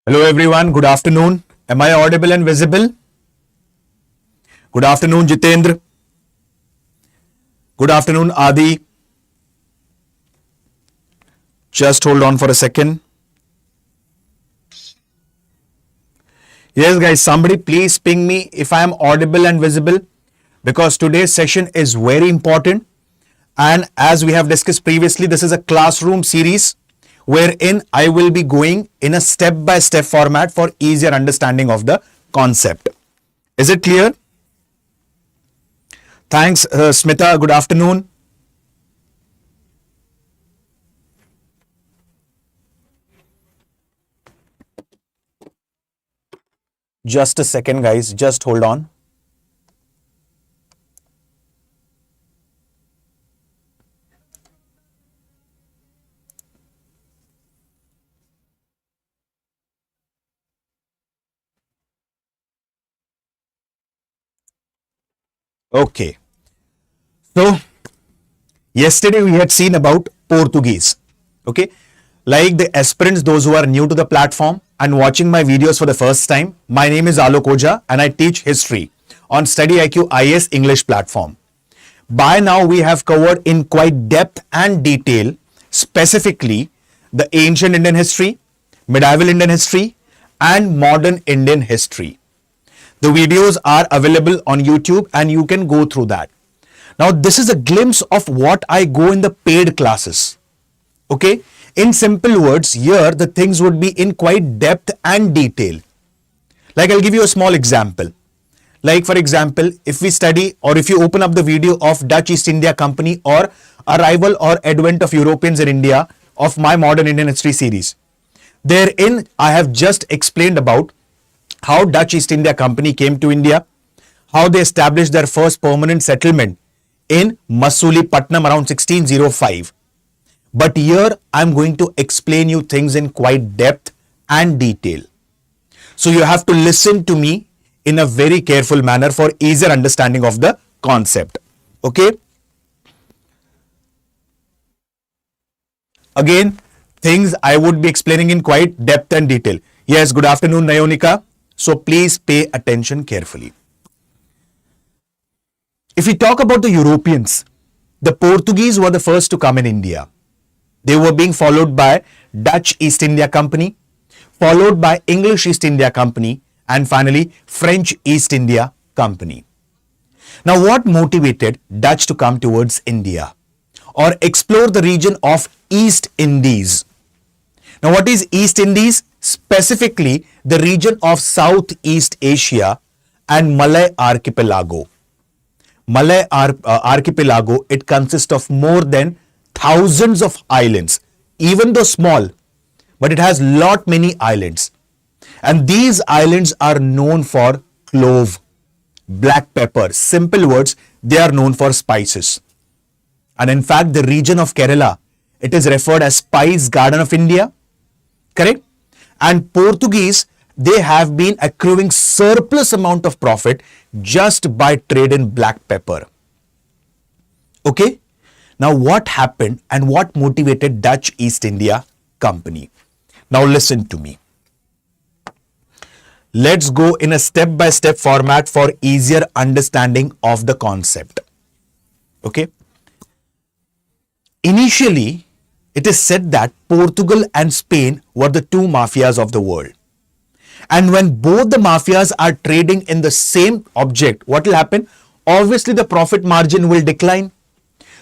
Hello everyone, good afternoon. Am I audible and visible? Good afternoon, Jitendra. Good afternoon, Adi. Just hold on for a second. Yes, guys, somebody please ping me if I am audible and visible because today's session is very important. And as we have discussed previously, this is a classroom series wherein I will be going in a step-by-step format for easier understanding of the concept. Is it clear? Thanks, Smita. Good afternoon. Just a second, guys. Just hold on. Okay. So, yesterday we had seen about Portuguese. Okay. Like the aspirants, those who are new to the platform and watching my videos for the first time, my name is Alok Ojha and I teach history on StudyIQ IAS English platform. By now, we have covered in quite depth and detail, specifically the ancient Indian history, medieval Indian history, and modern Indian history. The videos are available on YouTube and you can go through that. Now, this is a glimpse of what I go in the paid classes. Okay. In simple words, here the things would be in quite depth and detail. Like I'll give you a small example. Like for example, if we study or if you open up the video of Dutch East India Company or arrival or advent of Europeans in India of my modern Indian history series, therein I have just explained about how Dutch East India Company came to India, how they established their first permanent settlement in Masulipattnam around 1605. But here I'm going to explain you things in quite depth and detail. So you have to listen to me in a very careful manner for easier understanding of the concept. Okay. Again, things I would be explaining in quite depth and detail. Yes, good afternoon, Nayonika. So please pay attention carefully. If we talk about the Europeans, the Portuguese were the first to come in India. They were being followed by Dutch East India Company, followed by English East India Company, and finally French East India Company. Now, what motivated Dutch to come towards India or explore the region of East Indies? Now, what is East Indies? Specifically, the region of Southeast Asia and Malay Archipelago. Malay Archipelago, it consists of more than thousands of islands, even though small, but it has many islands. And these islands are known for clove, black pepper. Simple words, they are known for spices. And in fact, the region of Kerala, it is referred as Spice Garden of India. Correct? And Portuguese, they have been accruing surplus amount of profit just by trade in black pepper. Okay? Now, what happened and what motivated Dutch East India Company? Now, listen to me. Let's go in a step-by-step format for easier understanding of the concept. Okay. Initially, it is said that Portugal and Spain were the two mafias of the world. And when both the mafias are trading in the same object, what will happen? Obviously, the profit margin will decline.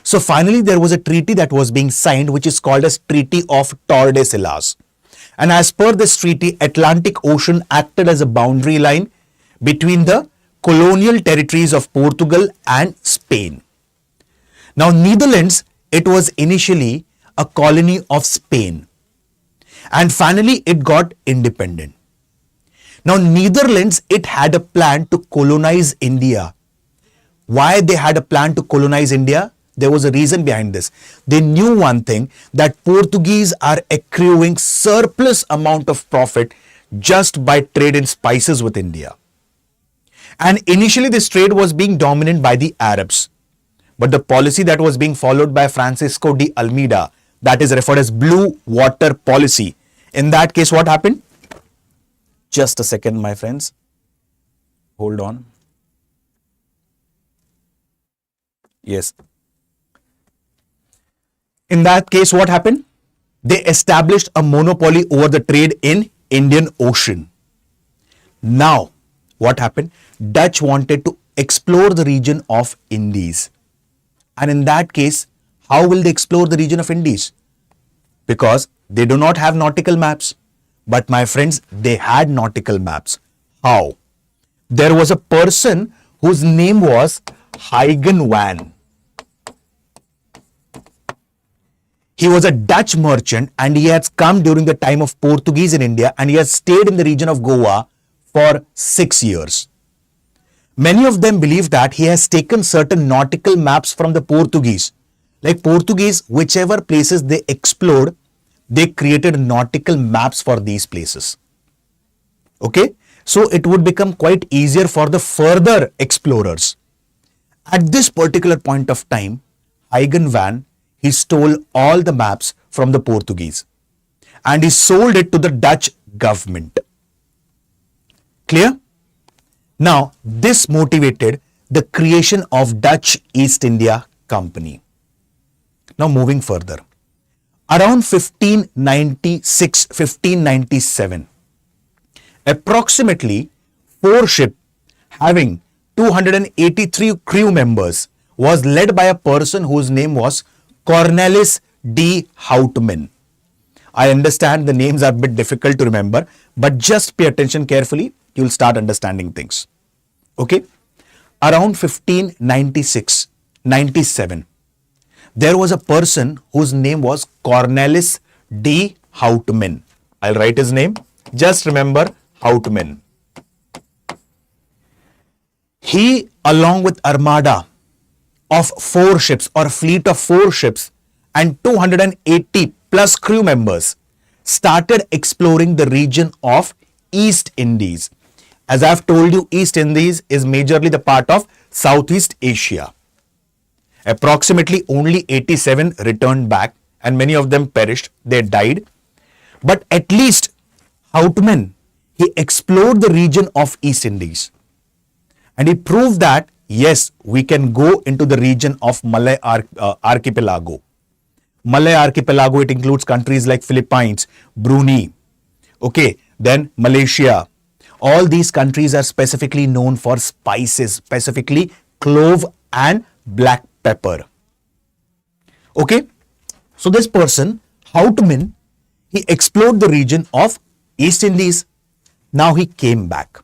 So finally, there was a treaty that was being signed, which is called as Treaty of Tordesillas. And as per this treaty, Atlantic Ocean acted as a boundary line between the colonial territories of Portugal and Spain. Now, Netherlands, it was initially a colony of Spain. And finally, it got independent. Now, Netherlands, it had a plan to colonize India. Why they had a plan to colonize India? There was a reason behind this. They knew one thing, that Portuguese are accruing surplus amount of profit just by trade in spices with India. And initially this trade was being dominant by the Arabs. But the policy that was being followed by Francisco de Almeida, that is referred as Blue Water Policy. In that case, what happened? Just a second, my friends. Hold on. Yes. In that case, what happened? They established a monopoly over the trade in Indian Ocean. Now, what happened? Dutch wanted to explore the region of Indies. And in that case, how will they explore the region of Indies? Because they do not have nautical maps. But my friends, they had nautical maps. How? There was a person whose name was Huygen van. He was a Dutch merchant and he has come during the time of Portuguese in India and he has stayed in the region of Goa for 6 years. Many of them believe that he has taken certain nautical maps from the Portuguese. Like Portuguese, whichever places they explored, they created nautical maps for these places. Okay? So it would become quite easier for the further explorers. At this particular point of time, Huygen van, he stole all the maps from the Portuguese and he sold it to the Dutch government. Clear? Now, this motivated the creation of Dutch East India Company. Now, moving further. Around 1596, 1597, approximately 4 ships having 283 crew members was led by a person whose name was Cornelis de Houtman. I understand the names are a bit difficult to remember, but just pay attention carefully. You'll start understanding things. Okay? Around 1596, 97, there was a person whose name was Cornelis de Houtman. I'll write his name. Just remember Houtman. He, along with armada of 4 ships or fleet of 4 ships and 280 plus crew members, started exploring the region of East Indies. As I've told you, East Indies is majorly the part of Southeast Asia. Approximately only 87 returned back and many of them perished. They died. But at least Houtman, he explored the region of East Indies. And he proved that, yes, we can go into the region of Malay Archipelago. Malay Archipelago, it includes countries like Philippines, Brunei, okay, then Malaysia. All these countries are specifically known for spices, specifically clove and black pepper. Okay, so this person, Houtman, he explored the region of East Indies. Now he came back.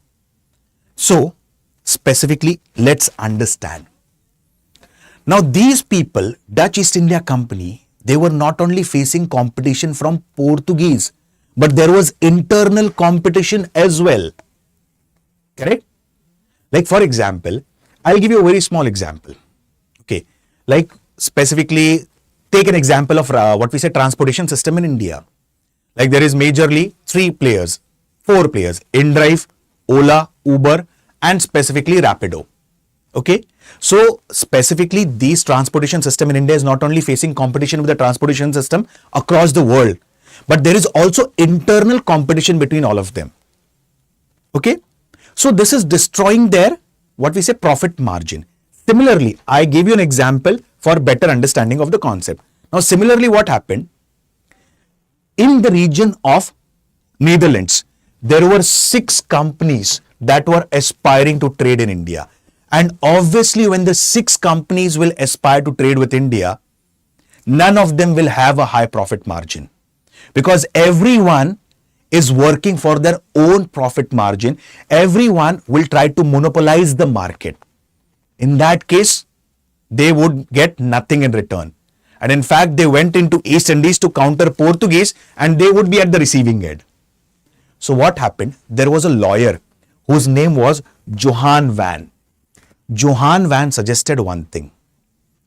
So, specifically, let's understand. Now, these people, Dutch East India Company, they were not only facing competition from Portuguese, but there was internal competition as well. Correct? Like, for example, I'll give you a very small example. Okay, like specifically, take an example of what we say transportation system in India. Like there is majorly 4 players, InDrive, Ola, Uber, and specifically Rapido. Okay, so specifically these transportation system in India is not only facing competition with the transportation system across the world, but there is also internal competition between all of them. Okay, so this is destroying their what we say profit margin. Similarly, I gave you an example for better understanding of the concept. Now, similarly, what happened? In the region of Netherlands, there were 6 companies that were aspiring to trade in India. And obviously, when the 6 companies will aspire to trade with India, none of them will have a high profit margin. Because everyone is working for their own profit margin. Everyone will try to monopolize the market. In that case, they would get nothing in return. And in fact, they went into East Indies to counter Portuguese and they would be at the receiving end. So what happened? There was a lawyer whose name was Johan van. Johan van suggested one thing.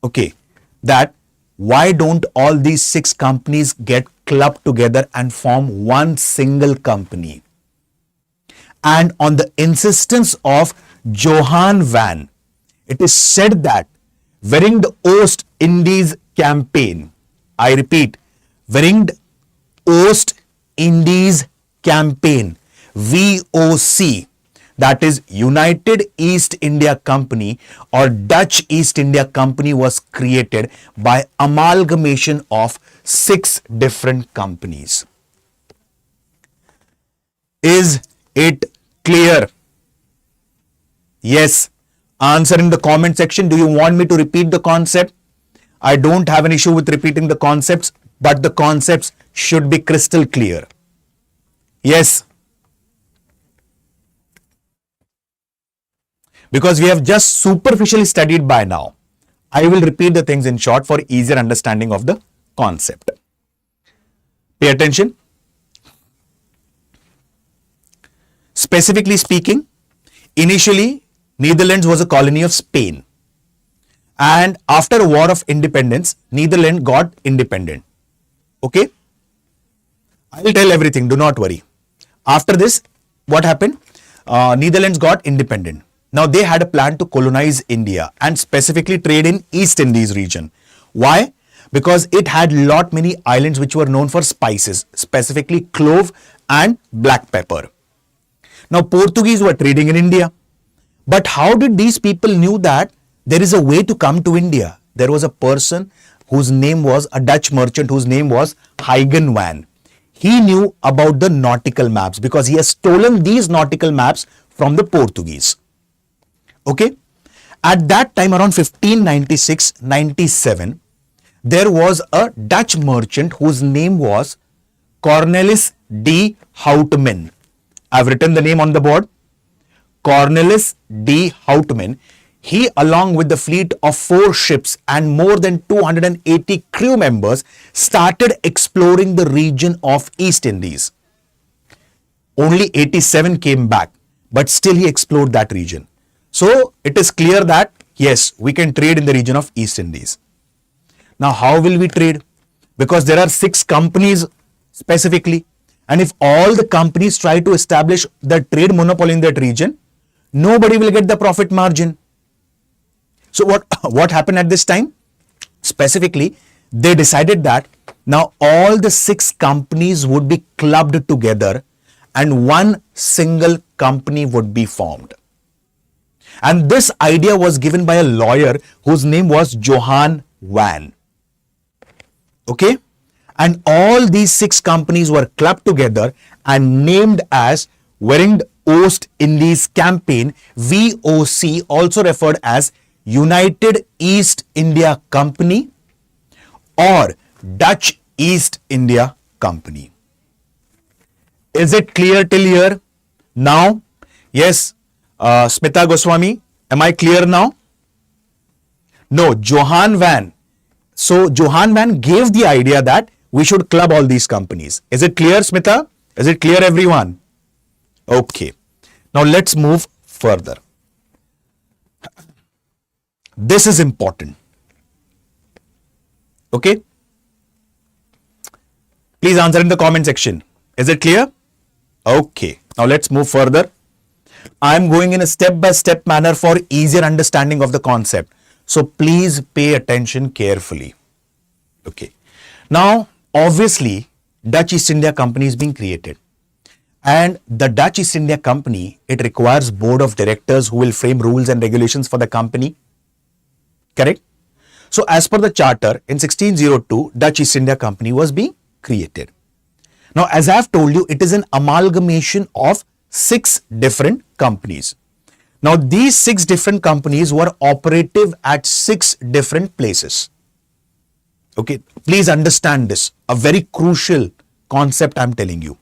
Okay, that why don't all these 6 companies get clubbed together and form one single company? And on the insistence of Johan van, it is said that during the Oost Indies campaign, I repeat, during the Oost Indies campaign, VOC, that is United East India Company or Dutch East India Company, was created by amalgamation of 6 different companies. Is it clear? Yes. Answer in the comment section. Do you want me to repeat the concept? I don't have an issue with repeating the concepts, but the concepts should be crystal clear. Yes. Because we have just superficially studied by now. I will repeat the things in short for easier understanding of the concept. Pay attention. Specifically speaking, initially, Netherlands was a colony of Spain. And after a war of independence, Netherlands got independent. Okay? I will tell everything, do not worry. After this, what happened? Netherlands got independent. Now they had a plan to colonize India and specifically trade in East Indies region. Why? Because it had many islands which were known for spices, specifically clove and black pepper. Now Portuguese were trading in India. But how did these people knew that there is a way to come to India? There was a person whose name was a Dutch merchant whose name was Huygens van. He knew about the nautical maps because he has stolen these nautical maps from the Portuguese. Okay. At that time, around 1596-97, there was a Dutch merchant whose name was Cornelis de Houtman. I've written the name on the board. Cornelis de Houtman. He, along with the fleet of 4 ships and more than 280 crew members, started exploring the region of East Indies. Only 87 came back, but still he explored that region. So it is clear that yes, we can trade in the region of East Indies. Now, how will we trade? Because there are 6 companies specifically, and if all the companies try to establish the trade monopoly in that region, nobody will get the profit margin. So what happened at this time? Specifically, they decided that now all the 6 companies would be clubbed together and one single company would be formed. And this idea was given by a lawyer whose name was Johan van. Okay? And all these 6 companies were clubbed together and named as Verenigd Oost-Indies Campaign, VOC, also referred as United East India Company or Dutch East India Company. Is it clear till here? Now, yes, Smita Goswami, am I clear now? No, Johan van. So, Johan van gave the idea that we should club all these companies. Is it clear, Smita? Is it clear, everyone? Okay. Now, let's move further. This is important. Okay? Please answer in the comment section. Is it clear? Okay. Now, let's move further. I am going in a step-by-step manner for easier understanding of the concept. So, please pay attention carefully. Okay. Now, obviously, Dutch East India Company is being created. And the Dutch East India Company, it requires board of directors who will frame rules and regulations for the company. Correct? So, as per the charter, in 1602, Dutch East India Company was being created. Now, as I have told you, it is an amalgamation of 6 different companies. Now, these 6 different companies were operative at 6 different places. Okay, please understand this, a very crucial concept I'm telling you.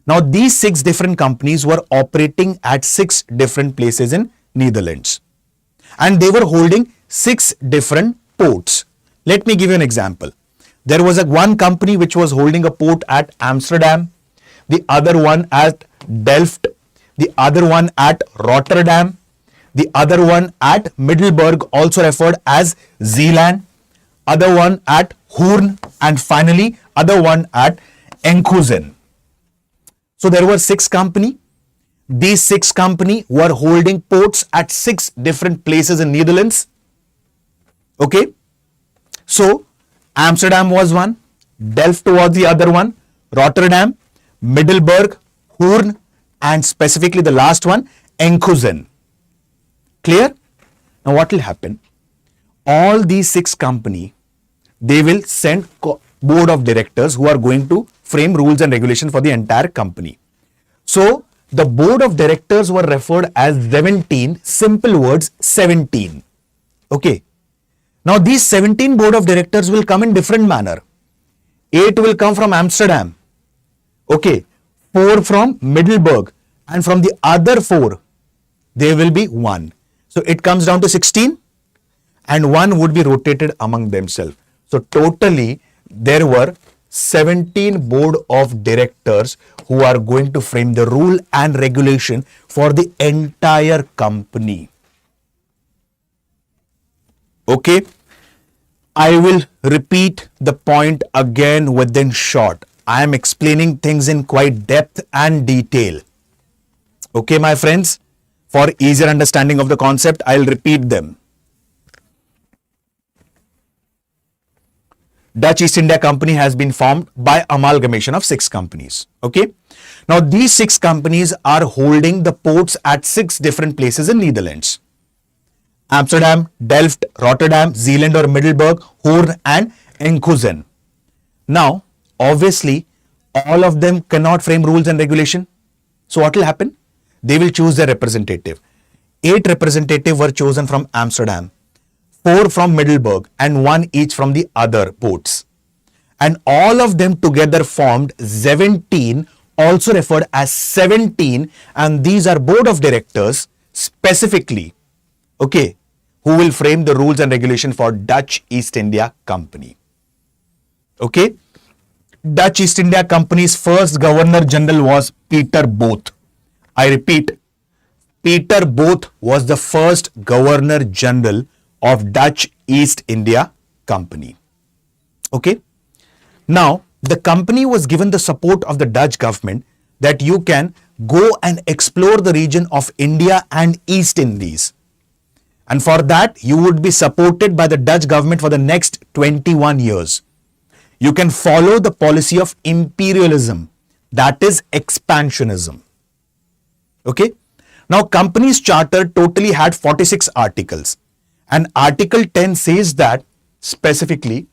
Now, these 6 different companies were operating at 6 different places in Netherlands. And they were holding 6 different ports. Let me give you an example. There was one company which was holding a port at Amsterdam, the other one at Delft, the other one at Rotterdam, the other one at Middelburg, also referred as Zeeland, other one at Hoorn, and finally other one at Enkhuizen. So there were 6 companies. These 6 companies were holding ports at 6 different places in Netherlands. Okay. So Amsterdam was one, Delft was the other one, Rotterdam, Middelburg, Hoorn, and specifically the last one, Enkhuizen. Clear? Now what will happen? All these 6 companies, they will send board of directors who are going to frame rules and regulations for the entire company. So the board of directors were referred as 17, simple words 17. Okay. Now these 17 board of directors will come in different manner. 8 will come from Amsterdam. Okay. 4 from Middelburg, and from the other 4, there will be 1. So it comes down to 16, and 1 would be rotated among themselves. So totally there were 17 board of directors who are going to frame the rule and regulation for the entire company. Okay, I will repeat the point again within short. I am explaining things in quite depth and detail. Okay, my friends, for easier understanding of the concept, I'll repeat them. Dutch East India Company has been formed by amalgamation of 6 companies. Okay. Now these 6 companies are holding the ports at 6 different places in Netherlands. Amsterdam, Delft, Rotterdam, Zeeland or Middelburg, Hoorn and Enkhuizen. Now, obviously, all of them cannot frame rules and regulation. So what will happen? They will choose their representative. 8 representatives were chosen from Amsterdam, 4 from Middelburg and 1 each from the other ports. And all of them together formed 17, also referred as 17, and these are board of directors specifically, okay, who will frame the rules and regulation for Dutch East India Company. Okay. Dutch East India Company's first Governor General was Peter Booth. I repeat, Peter Booth was the first Governor General of Dutch East India Company. Okay. Now, the company was given the support of the Dutch government that you can go and explore the region of India and East Indies. And for that, you would be supported by the Dutch government for the next 21 years. You can follow the policy of imperialism, that is expansionism. Okay. Now, company's charter totally had 46 articles. And Article 10 says that specifically,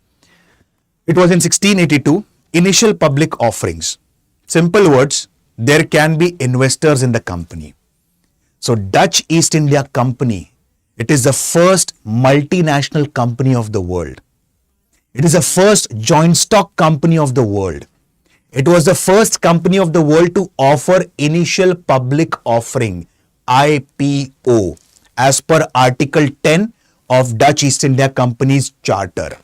it was in 1682, initial public offerings. Simple words, there can be investors in the company. So Dutch East India Company, it is the first multinational company of the world. It is the first joint stock company of the world. It was the first company of the world to offer initial public offering, IPO, as per Article 10 of Dutch East India Company's charter.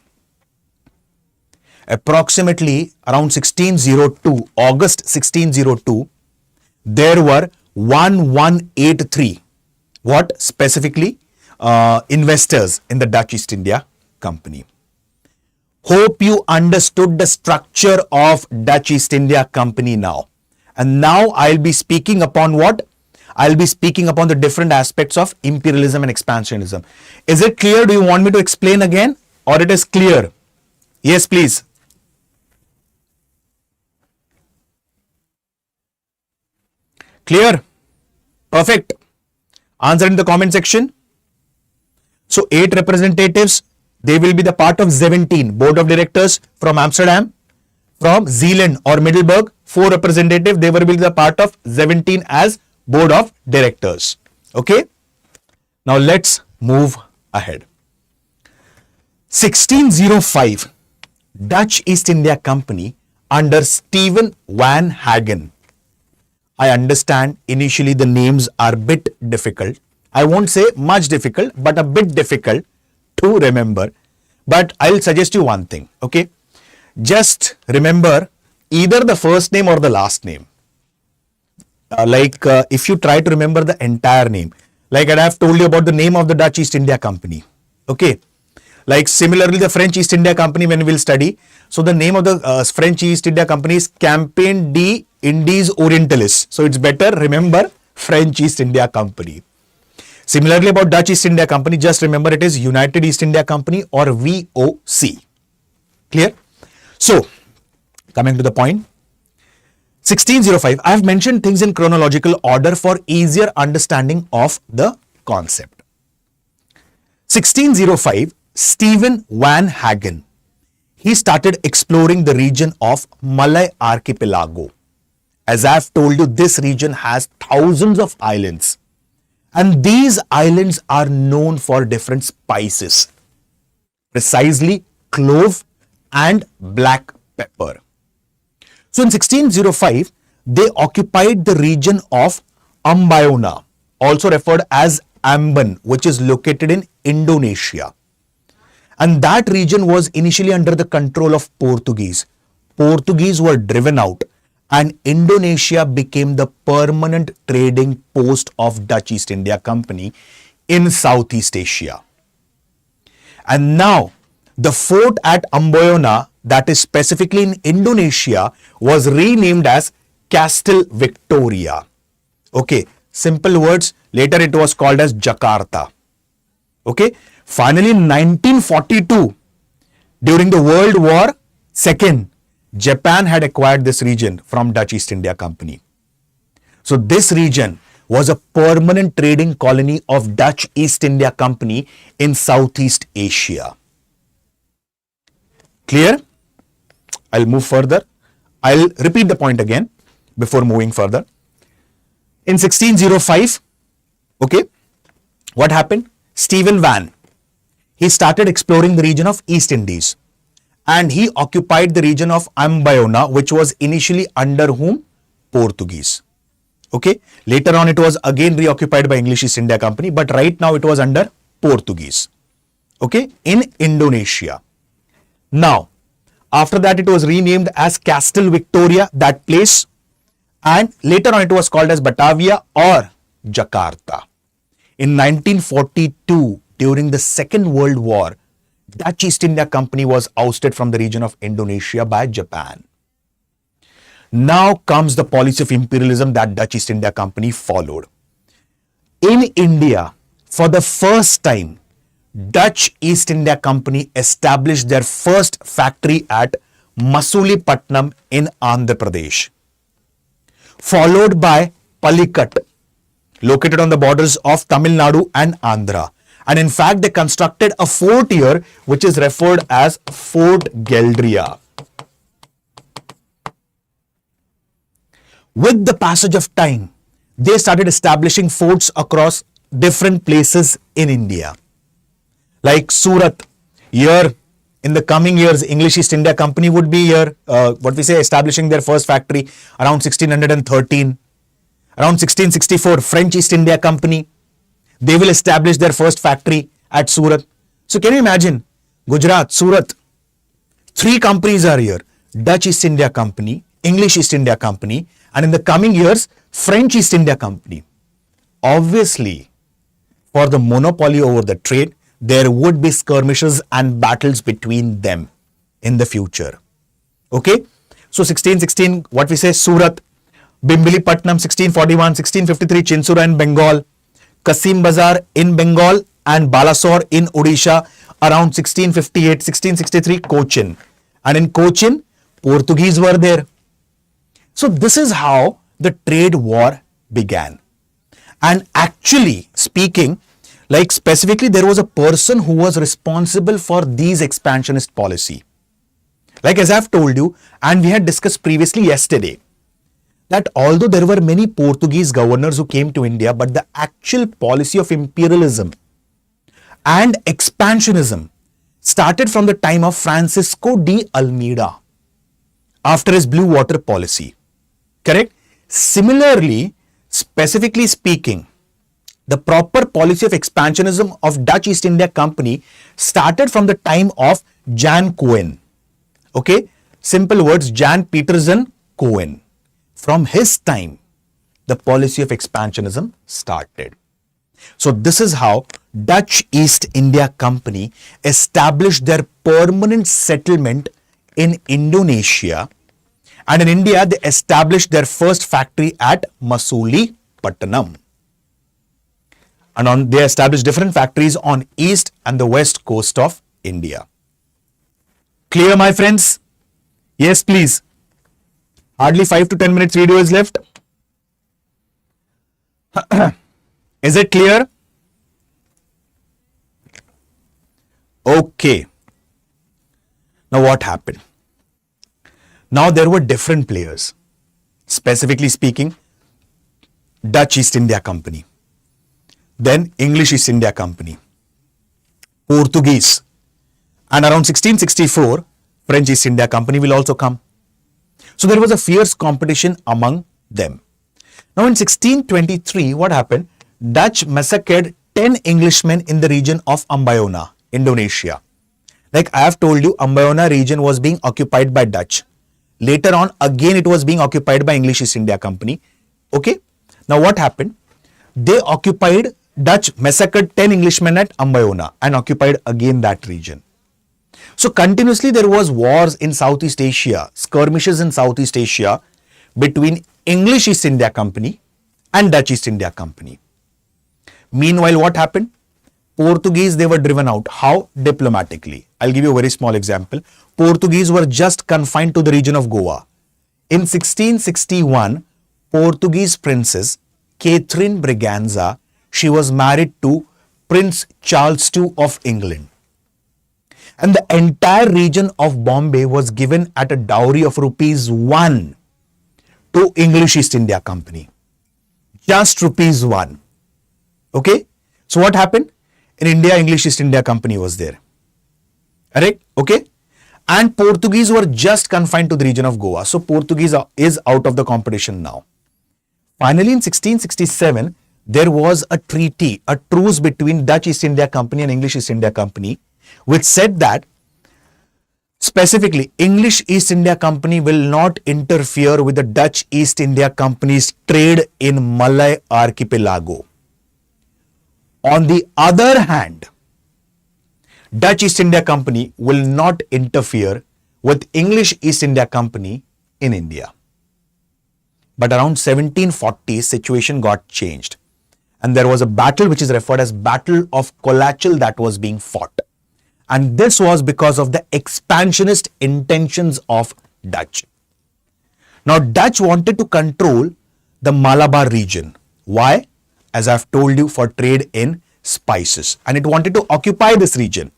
Approximately around 1602, August 1602, there were 1183, what specifically? Investors in the Dutch East India Company. Hope you understood the structure of Dutch East India Company now. And now I'll be speaking upon what? I'll be speaking upon the different aspects of imperialism and expansionism. Is it clear? Do you want me to explain again? Or it is clear? Yes, please. Clear? Perfect. Answer in the comment section. So 8 representatives, they will be the part of 17 board of directors from Amsterdam, from Zeeland or Middelburg. 4 representatives, they will be the part of 17 as board of directors. Okay. Now let's move ahead. 1605, Dutch East India Company under Stephen Van Hagen. I understand initially the names are a bit difficult. I won't say much difficult, but a bit difficult to remember. But I'll suggest you one thing, okay? Just remember either the first name or the last name. If you try to remember the entire name, like I have told you about the name of the Dutch East India Company, okay? Like similarly, the French East India Company when we'll study. So the name of the French East India Company is Campagne des Indies Orientalis. So it's better remember French East India Company. Similarly about Dutch East India Company, just remember it is United East India Company or VOC. Clear? So, coming to the point, 1605, I have mentioned things in chronological order for easier understanding of the concept. 1605, Stephen Van Hagen, he started exploring the region of Malay Archipelago. As I have told you, this region has thousands of islands, and these islands are known for different spices, precisely clove and black pepper. So in 1605, they occupied the region of Ambayona, also referred as Ambon, which is located in Indonesia. And that region was initially under the control of Portuguese. Portuguese were driven out, and Indonesia became the permanent trading post of Dutch East India Company in Southeast Asia. And now, the fort at Amboyana, that is specifically in Indonesia, was renamed as Castle Victoria. Okay, simple words. Later it was called as Jakarta. Okay, finally in 1942, during the World War II, Japan had acquired this region from Dutch East India Company. So this region was a permanent trading colony of Dutch East India Company in Southeast Asia. Clear? I'll move further. I'll repeat the point again before moving further. In 1605, okay, what happened? Stephen Van, he started exploring the region of East Indies, and he occupied the region of Ambayona, which was initially under whom? Portuguese. Okay, later on it was again reoccupied by English East India Company, but right now it was under Portuguese. Okay, in Indonesia. Now, after that it was renamed as Castle Victoria, that place, and later on it was called as Batavia or Jakarta. In 1942, during the Second World War, Dutch East India Company was ousted from the region of Indonesia by Japan. Now comes the policy of imperialism that Dutch East India Company followed. In India, for the first time, Dutch East India Company established their first factory at Masulipattnam in Andhra Pradesh, followed by Palikat, located on the borders of Tamil Nadu and Andhra. And in fact, they constructed a fort here, which is referred as Fort Geldria. With the passage of time, they started establishing forts across different places in India. Like Surat, here in the coming years, English East India Company would be here, establishing their first factory around 1613. Around 1664, French East India Company, they will establish their first factory at Surat. So can you imagine, Gujarat, Surat, three companies are here, Dutch East India Company, English East India Company, and in the coming years, French East India Company. Obviously, for the monopoly over the trade, there would be skirmishes and battles between them in the future. Okay, so 1616, what we say, Surat, Bimbilipatnam 1641, 1653, Chinsura in Bengal, Kasim Bazar in Bengal, and Balasore in Odisha around 1658, 1663, Cochin. And in Cochin, Portuguese were there. So this is how the trade war began. And actually speaking, like specifically, there was a person who was responsible for these expansionist policy. Like as I've told you, and we had discussed previously yesterday, that although there were many Portuguese governors who came to India, but the actual policy of imperialism and expansionism started from the time of Francisco de Almeida after his blue water policy. Correct? Similarly, specifically speaking, the proper policy of expansionism of Dutch East India Company started from the time of Jan Coen. Okay? Simple words, Jan Petersen Coen. From his time, the policy of expansionism started. So this is how Dutch East India Company established their permanent settlement in Indonesia, and in India they established their first factory at Masulipattnam. And they established different factories on east and the west coast of India. Clear, my friends? Yes, please. Hardly 5 to 10 minutes video is left. Is it clear? Okay. Now what happened? Now there were different players. Specifically speaking, Dutch East India Company, then English East India Company, Portuguese, and around 1664, French East India Company will also come. So there was a fierce competition among them. Now in 1623, what happened? Dutch massacred 10 Englishmen in the region of Ambayona, Indonesia. Like I have told you, Ambayona region was being occupied by Dutch. Later on, again it was being occupied by English East India Company. Okay. Now what happened? They occupied, Dutch massacred 10 Englishmen at Ambayona and occupied again that region. So continuously there was wars in Southeast Asia, skirmishes in Southeast Asia between English East India Company and Dutch East India Company. Meanwhile, what happened? Portuguese, they were driven out. How? Diplomatically. I'll give you a very small example. Portuguese were just confined to the region of Goa. In 1661, Portuguese princess Catherine Braganza, she was married to Prince Charles II of England. And the entire region of Bombay was given at a dowry of ₹1 to English East India Company. Just ₹1. Okay? So what happened? In India, English East India Company was there. Correct? Okay? And Portuguese were just confined to the region of Goa. So Portuguese is out of the competition now. Finally, in 1667, there was a treaty, a truce between Dutch East India Company and English East India Company, which said that specifically English East India Company will not interfere with the Dutch East India Company's trade in Malay archipelago. On the other hand, Dutch East India Company will not interfere with English East India Company in India. But around 1740, situation got changed. And there was a battle which is referred as Battle of Colachel that was being fought. And this was because of the expansionist intentions of Dutch. Now, Dutch wanted to control the Malabar region. Why? As I've told you, for trade in spices. And it wanted to occupy this region.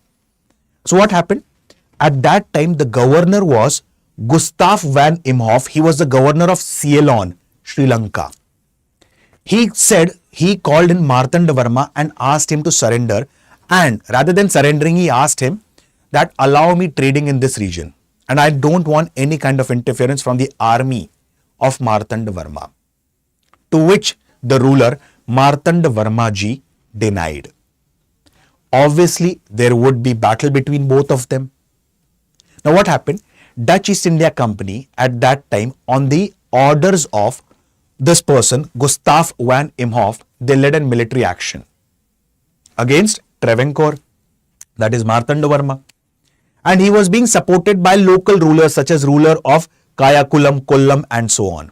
So what happened? At that time, the governor was Gustav van Imhoff. He was the governor of Ceylon, Sri Lanka. He called in Martanda Varma and asked him to surrender. And rather than surrendering, he asked him that allow me trading in this region. And I don't want any kind of interference from the army of Martanda Varma. To which the ruler, Martanda Varma ji, denied. Obviously, there would be battle between both of them. Now what happened? Dutch East India Company at that time, on the orders of this person, Gustav van Imhoff, they led a military action against Travancore, that is Martanda Varma. And he was being supported by local rulers such as ruler of Kayakulam, Kollam and so on.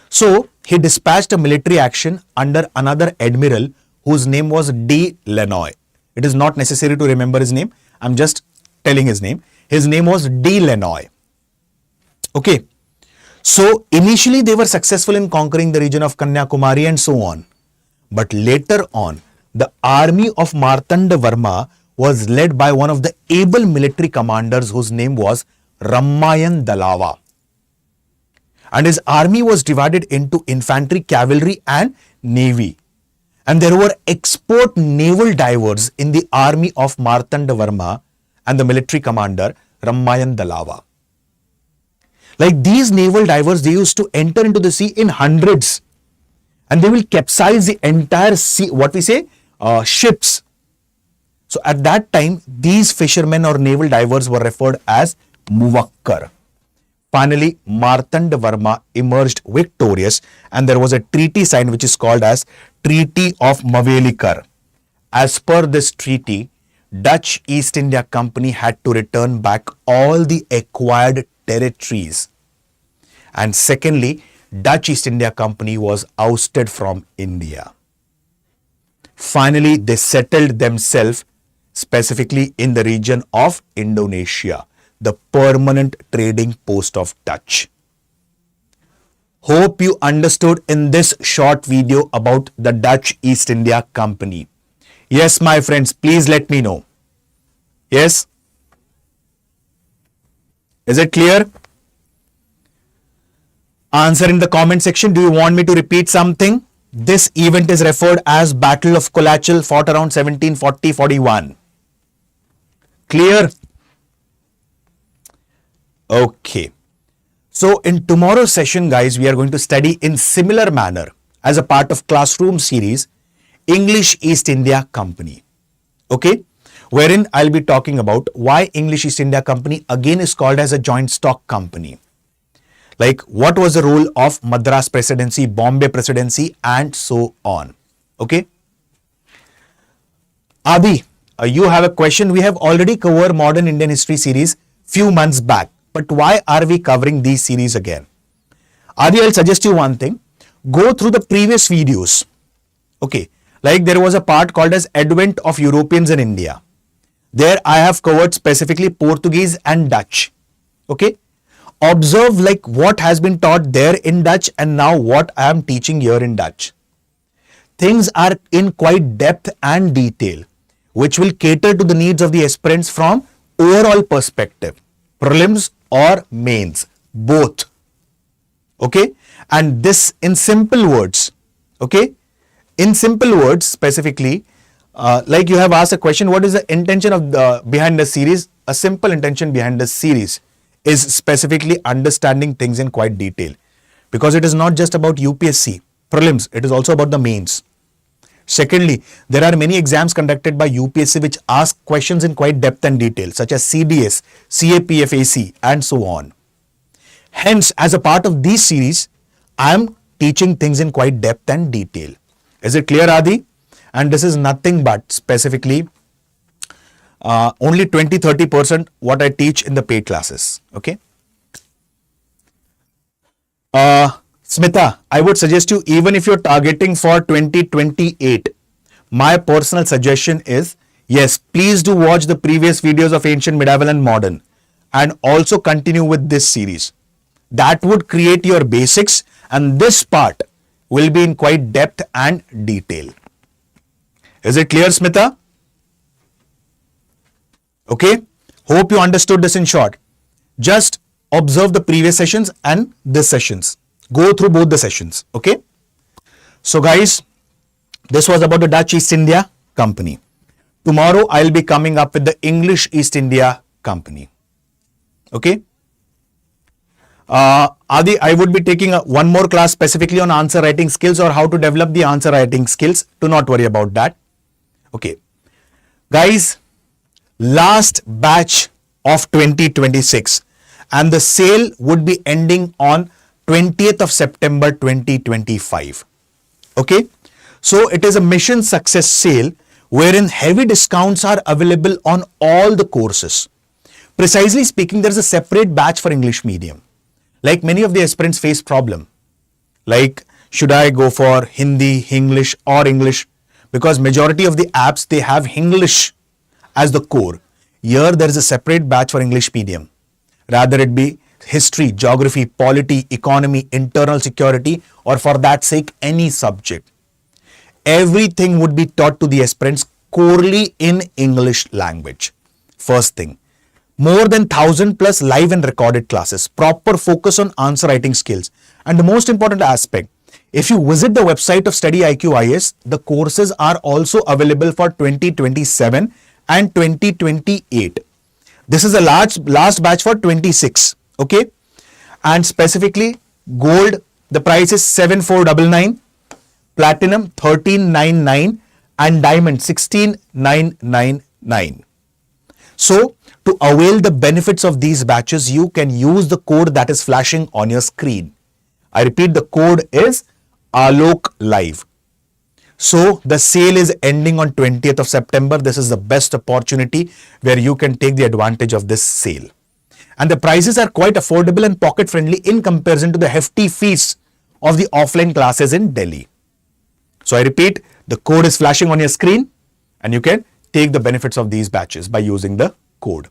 So he dispatched a military action under another admiral whose name was D. Lanoy. It is not necessary to remember his name. I'm just telling his name. His name was D. Lanoy. Okay. So initially they were successful in conquering the region of Kanyakumari and so on. But later on, the army of Martanda Varma was led by one of the able military commanders whose name was Ramayan Dalawa. And his army was divided into infantry, cavalry and navy. And there were expert naval divers in the army of Martanda Varma and the military commander Ramayan Dalawa. Like these naval divers, they used to enter into the sea in hundreds and they will capsize the entire sea, what we say, ships. So at that time, these fishermen or naval divers were referred as Muvakkar. Finally, Martanda Varma emerged victorious and there was a treaty signed which is called as Treaty of Mavelikar. As per this treaty, Dutch East India Company had to return back all the acquired territories. And secondly, Dutch East India Company was ousted from India. Finally, they settled themselves specifically in the region of Indonesia, the permanent trading post of Dutch. Hope you understood in this short video about the Dutch East India Company. Yes, my friends, please let me know. Yes? Is it clear? Answer in the comment section. Do you want me to repeat something? This event is referred as Battle of Colachel, fought around 1740-41. Clear? Okay. So in tomorrow's session, guys, we are going to study in similar manner as a part of classroom series, English East India Company. Okay? Wherein I'll be talking about why English East India Company again is called as a joint stock company. Like what was the role of Madras Presidency, Bombay Presidency, and so on. Okay? Adi, you have a question. We have already covered Modern Indian History series few months back. But why are we covering these series again? Adi, I'll suggest you one thing. Go through the previous videos. Okay. Like there was a part called as Advent of Europeans in India. There I have covered specifically Portuguese and Dutch. Okay. Observe like what has been taught there in Dutch and now what I am teaching here in Dutch. Things are in quite depth and detail, which will cater to the needs of the aspirants from overall perspective. Prelims or mains, both. Okay. And this in simple words. Okay. In simple words, specifically, like you have asked a question, what is the intention of behind the series? A simple intention behind the series is specifically understanding things in quite detail, because it is not just about UPSC prelims, it is also about the mains. Secondly, there are many exams conducted by UPSC which ask questions in quite depth and detail, such as CDS, CAPFAC, and so on. Hence, as a part of these series, I am teaching things in quite depth and detail. Is it clear, Adi? And this is nothing but specifically only 20-30% what I teach in the paid classes. Okay. Smita, I would suggest you, even if you're targeting for 2028, my personal suggestion is, yes, please do watch the previous videos of ancient, medieval and modern and also continue with this series. That would create your basics, and this part will be in quite depth and detail. Is it clear, Smita? Okay. Hope you understood this in short. Just observe the previous sessions and this sessions. Go through both the sessions. Okay. So guys, this was about the Dutch East India Company. Tomorrow I'll be coming up with the English East India Company. Okay. Adi, I would be taking one more class specifically on answer writing skills or how to develop the answer writing skills. Do not worry about that. Okay. Guys, last batch of 2026 and the sale would be ending on 20th of September 2025. Okay. So it is a mission success sale wherein heavy discounts are available on all the courses. Precisely speaking, there is a separate batch for English medium. Like many of the aspirants face problem. Like, should I go for Hindi, English or English? Because majority of the apps, they have English as the core. Here, there is a separate batch for English medium. Rather it be history, geography, polity, economy, internal security, or for that sake, any subject. Everything would be taught to the aspirants corely in English language. First thing. More than 1,000 plus live and recorded classes, proper focus on answer writing skills. And the most important aspect, if you visit the website of StudyIQ IAS, the courses are also available for 2027 and 2028. This is a last batch for 26. Okay. And specifically gold, the price is 7,499, platinum 1399 and diamond 16,999. So, to avail the benefits of these batches, you can use the code that is flashing on your screen. I repeat, the code is Alok Live. So, the sale is ending on 20th of September. This is the best opportunity where you can take the advantage of this sale. And the prices are quite affordable and pocket friendly in comparison to the hefty fees of the offline classes in Delhi. So, I repeat, the code is flashing on your screen and you can take the benefits of these batches by using the code.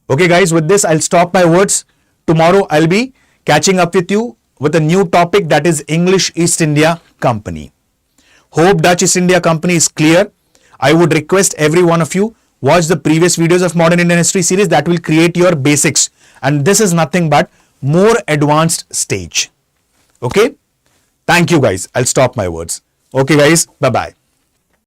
Okay guys, with this I'll stop my words. Tomorrow I'll be catching up with you with a new topic, that is English East India Company. Hope Dutch East India Company is clear. I would request every one of you watch the previous videos of Modern Indian History series that will create your basics. And this is nothing but more advanced stage. Okay? Thank you guys. I'll stop my words. Okay guys, bye-bye.